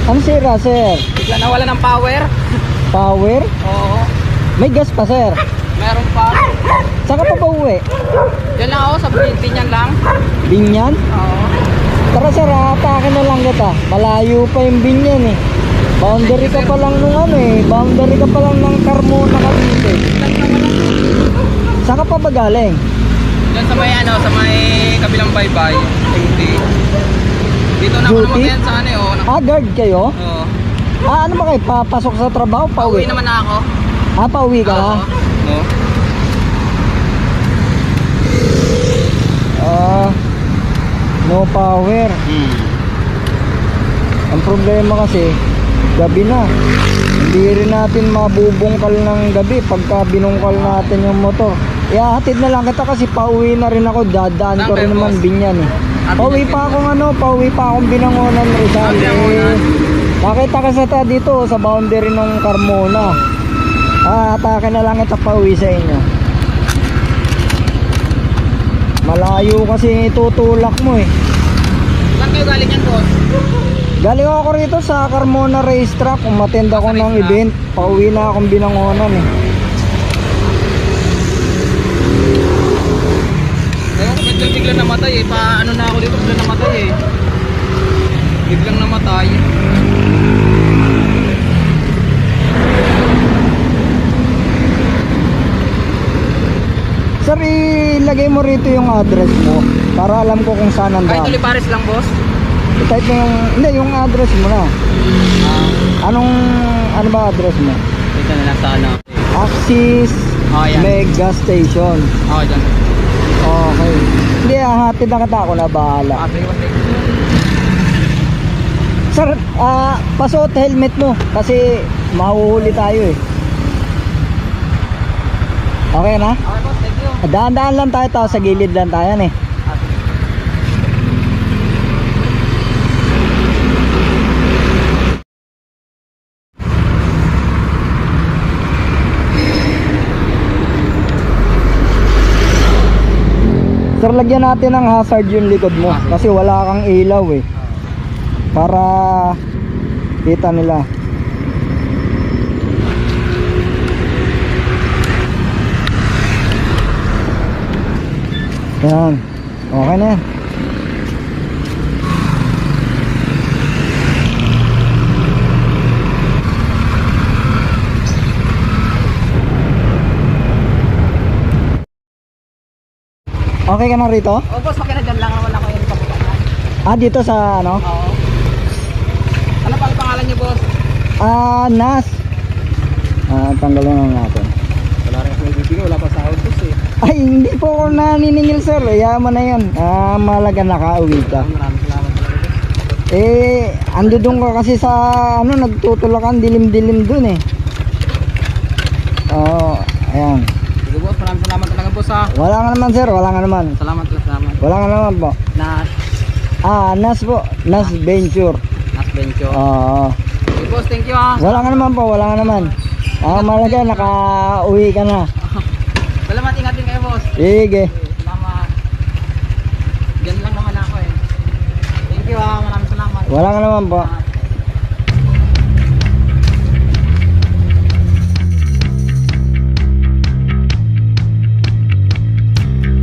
Ano sira, sir? Bigla nawala ng power. Power? Oo. May gas pa, sir. Meron pa. Saka pa ba uwi? Diyan lang ako sa Binyan lang. Binyan? Oo. Tara sir, atake na lang kita. Malayo pa yung Binyan eh. Boundary ka pa lang nung ano eh. Boundary ka pa lang ng Carmona Cavite. Saka pa ba galing? Diyan sa may ano, sa may kabilang baybay. Duty. Dito na ako Duty? naman sa ano eh. Oh. Ah, guard kayo? Oo. Ano ba kayo? Papasok sa trabaho? Pauwi Pauwi? naman na ako. Pauwi ka na? Oo. No power. Ang problema kasi, gabi na. Hindi rin natin mabubungkal ng gabi pagka binungkal natin yung motor. Ihahatid na lang kita kasi pauwi na rin ako. Dadaan ko rin naman Binyan eh. Pauwi pa akong Binangonan Rizal. Nakita ka sa dito sa boundary ng Carmona. Atake na lang kita pauwi sa inyo. Malayo kasi itutulak mo eh. Saan kayo galing yan, boss? Galing ako rito sa Carmona Racetrack. Umattend ako ng event. Pauwi na akong Binangonan eh. Ewan ko, biglang namatay eh. Paano na ako dito, biglang namatay eh. Biglang namatay. Sir, ilagay mo rito yung address mo para alam ko kung saan ang Kahit daan. Olivares lang, boss? I-type mo yung address mo na. Ano ba address mo? Dito na lang sa ano. Axis Yan. Mega Station. Oo, dyan. Okay. Hindi, hatid na kita, ako na bahala. Sir, pasuot helmet mo kasi mahuhuli tayo eh. Okay na? Okay, boss. Thank you. Daan-daan lang tayo, sa gilid lang tayo eh. Sir, lagyan natin ng hazard yung likod mo kasi wala kang ilaw eh. Para kita nila. Yan. Okay na yan. Okay ka na rito? Oo, boss. Okay na dyan lang naman ako yung pabukanan. Dito sa ano? Oo. Ano pa ang pangalan niyo, boss? Nas. Tanggalin na natin. Wala rin ako ibibigay. Wala pa sa autos eh. Ay, hindi po ako naniningil sir. Yaman na yan. Malaga nakauwi ka. Maraming salamat talaga. Ando doon ka kasi sa nagtutulakan dilim-dilim dun eh. Oo, ayan. Sige, boss. Maraming salamat talaga, boss ha. Wala nga naman sir, wala nga naman. Salamat. Wala nga naman po. Nas po, Nas Venture. Nas Venture. Oo. Sige, boss. Thank you ha. Wala nga naman po, wala nga naman. Malaga nakauwi ka na. Salamat. Ingat din kayo, boss. Sige. Salamat. Diyan lang naman ako eh. Thank you ha. Maraming salamat. Wala nga naman po.